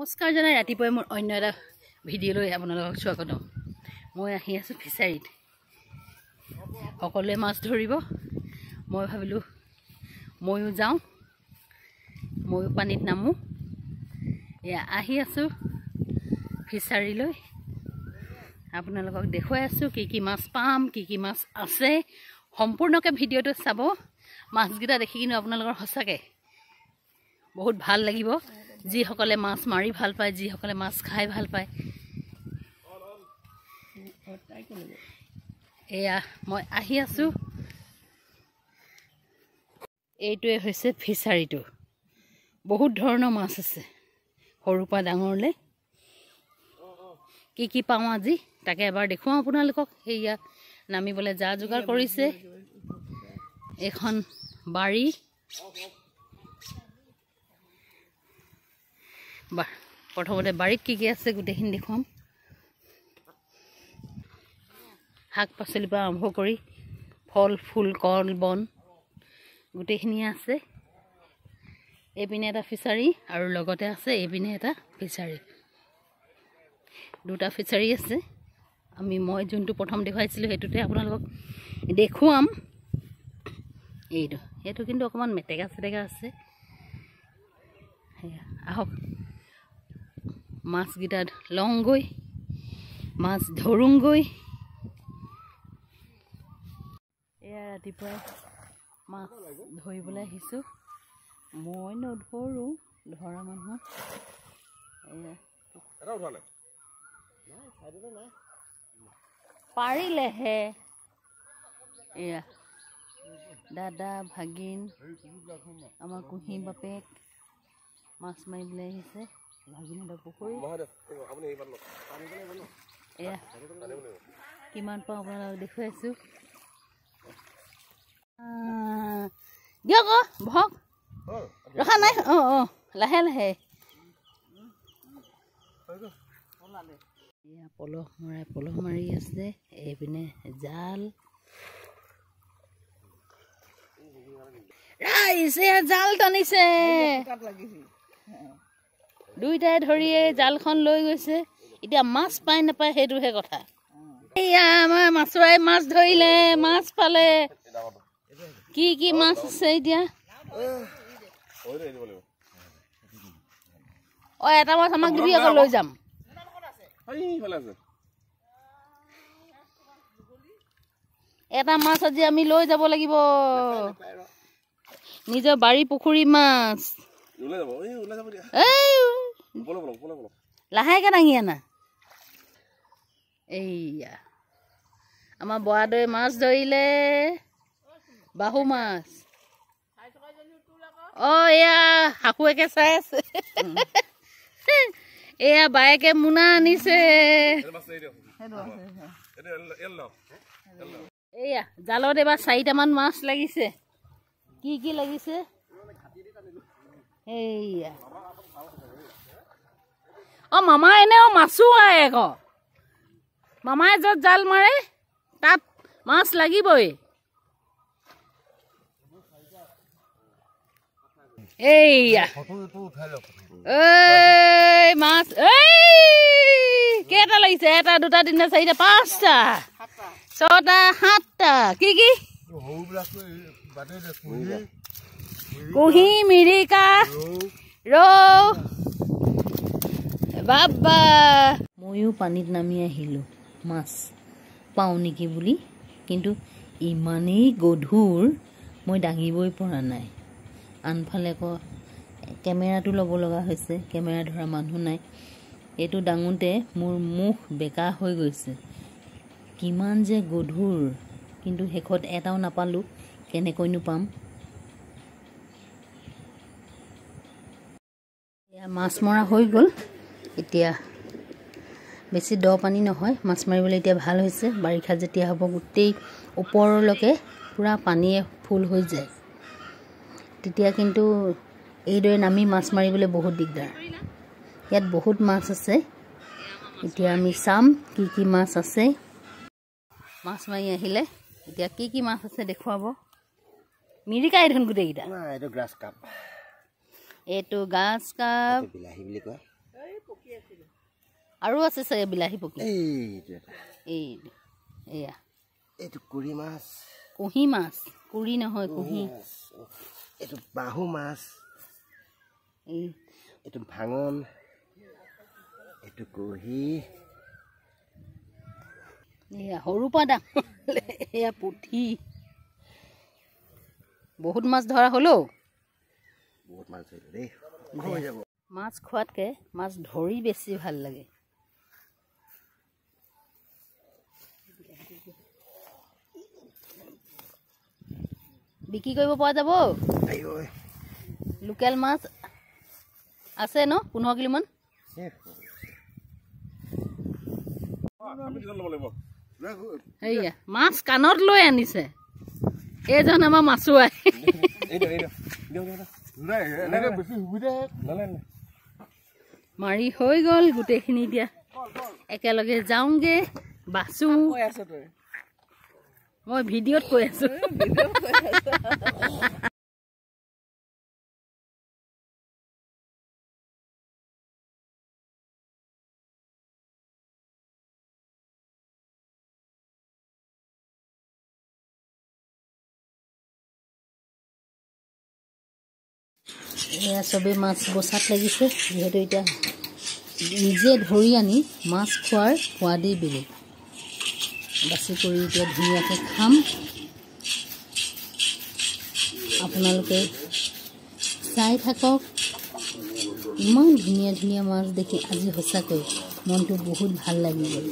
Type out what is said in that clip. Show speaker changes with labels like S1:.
S1: নমস্কাৰ জনাই ৰাতিপুৱাই মোৰ অন্য এটা ভিডিঅ' লৈ আপোনালোকক স্বাগতম। মই আহি আছোঁ ফিচাৰীত, সকলোৱে মাছ ধৰিব। মই ভাবিলোঁ ময়ো যাওঁ, ময়ো পানীত নামোঁ। এয়া আহি আছোঁ ফিচাৰীলৈ, আপোনালোকক দেখুৱাই আছোঁ কি কি মাছ পাম, কি কি মাছ আছে। সম্পূৰ্ণকৈ ভিডিঅ'টো চাব। মাছকেইটা দেখি কিন্তু আপোনালোকৰ সঁচাকৈ বহুত ভাল লাগিব, যিসকলে মাছ মাৰি ভাল পায়, যিসকলে মাছ খাই ভাল পায়। এয়া মই আহি আছোঁ, এইটোৱে হৈছে ফিচাৰীটো। বহুত ধৰণৰ মাছ আছে, সৰুৰ পৰা ডাঙৰলৈ। কি কি পাওঁ আজি তাকে এবাৰ দেখুৱাওঁ আপোনালোকক। সেয়া নামিবলৈ যা যোগাৰ কৰিছে। এইখন বাৰী, প্ৰথমতে বাৰীত কি কি আছে গোটেইখিনি দেখুৱাম। শাক পাচলিৰ পৰা আৰম্ভ কৰি ফল ফুল কল বন গোটেইখিনিয়ে আছে। এইপিনে এটা ফিচাৰী আৰু লগতে আছে এইপিনে এটা ফিচাৰী, দুটা ফিচাৰী আছে। মই যোনটো প্ৰথম দেখুৱাইছিলোঁ সেইটোতে আপোনালোকক দেখুৱাম। এইটো কিন্তু অকণমান মেটেকা চেটেকা আছে। সেয়া আহক, মাছকেইটাত লওঁগৈ, মাছ ধৰোঁগৈ। এয়া ৰাতিপুৱাই মাছ ধৰিবলৈ আহিছোঁ। মই নধৰোঁ, ধৰা মানুহ। পাৰিলেহে এয়া দাদা ভাগিন, আমাৰ কুঁহি বাপেক মাছ মাৰিবলৈ আহিছে। ভাগিনহঁতৰ পুখুৰী। এয়া কিমান পাওঁ আপোনালোকক দেখুৱাইছোঁ। দিয়ক ভক ৰখা নাই। লাহে লাহে। এয়া পলহ মাৰি আছে। এইপিনে জাল ৰাইজ, এয়া জাল টানিছে। দুইটাই ধৰিয়ে জালখন লৈ গৈছে। এতিয়া মাছ পায় নাপায় সেইটোহে কথা। এয়া আমাৰ মাছুৱাই মাছ ধৰিলে, মাছ পালে। কি কি মাছ আছে এতিয়া? এটা মাছ আমাক দিবি, আকৌ লৈ যাম। এটা মাছ আজি আমি লৈ যাব লাগিব, নিজৰ বাৰী পুখুৰী মাছ। লাহেকে দাঙি আনা। এইয়া আমাৰ বৰাদৈ মাছ ধৰিলে, বাহু মাছ। এয়া শাহুৱেকে চাই আছে। এয়া বায়েকে মোনা আনিছে। এয়া জালত এবাৰ 4টামান মাছ লাগিছে। কি কি লাগিছে? এইয়া মামা এনেও মাছো আয় আকৌ। মামাই য'ত জাল মাৰে তাত মাছ লাগিবই। এইয়া মাছ কেইটা লাগিছে? 1 2 3 4 5টা 6টা 7টা। কি কি? কুঁহি, মিৰিকা, ৰৌ, বাবা। ময়ো পানীত নামি আহিলোঁ মাছ পাওঁ নেকি বুলি, কিন্তু ইমানেই গধুৰ মই দাঙিবই পৰা নাই। আনফালে আকৌ কেমেৰাটো ল'ব লগা হৈছে, কেমেৰা ধৰা মানুহ নাই। এইটো দাঙোতে মোৰ মুখ বেকা হৈ গৈছে, কিমান যে গধুৰ। কিন্তু শেষত এটাও নাপালোঁ। কেনেকৈনো পাম? এয়া মাছ মৰা হৈ গ'ল। এতিয়া বেছি দ পানী নহয়, মাছ মাৰিবলৈ এতিয়া ভাল হৈছে। বাৰিষা যেতিয়া হ'ব গোটেই ওপৰলৈকে পূৰা পানীয়ে ফুল হৈ যায়, তেতিয়া কিন্তু এইদৰে নামি মাছ মাৰিবলৈ বহুত দিগদাৰ। ইয়াত বহুত মাছ আছে। এতিয়া আমি চাম কি কি মাছ আছে। মাছ মাৰি আহিলে এতিয়া কি কি মাছ আছে দেখুৱাব। মিৰিকাই দেখোন গোটেইকেইটা। এইটো গ্ৰাছ কাপ, বিলাহী বুলি কয়। আৰু আছে চাগে বিলাহী পকি এয়া
S2: এইটো কুৰি মাছ
S1: কুহি মাছ কুৰি নহয় কুহি
S2: এইটো বাহু মাছ
S1: এই
S2: এইটো ভাঙন এইটো কুহি
S1: এয়া সৰু পৰা ডাঙৰ এয়া পুঠি বহুত মাছ ধৰা হলো
S2: বহুত মাছ ধৰিলো দেই হৈ যাব
S1: মাছ খোৱাতকে মাছ ধৰি বেছি ভাল লাগে বিক্ৰী কৰিব পৰা যাব লোকেল মাছ আছে ন 15 কিলো মান এইয়া মাছ কাণত লৈ আনিছে এইজন আমাৰ মাছুৱাই মাৰি হৈ গ'ল গোটেইখিনি এতিয়া একেলগে যাওঁগে বাচো মই ভিডিঅ'ত কৈ আছো এয়া চবে মাছ বচাত লাগিছে যিহেতু এতিয়া নিজে ধৰি আনি মাছ খোৱাৰ সোৱাদেই বেলেগ বাছি কৰি এতিয়া ধুনীয়াকৈ খাম আপোনালোকে চাই থাকক ইমান ধুনীয়া ধুনীয়া মাছ দেখি আজি সঁচাকৈ মনটো বহুত ভাল লাগি গ'ল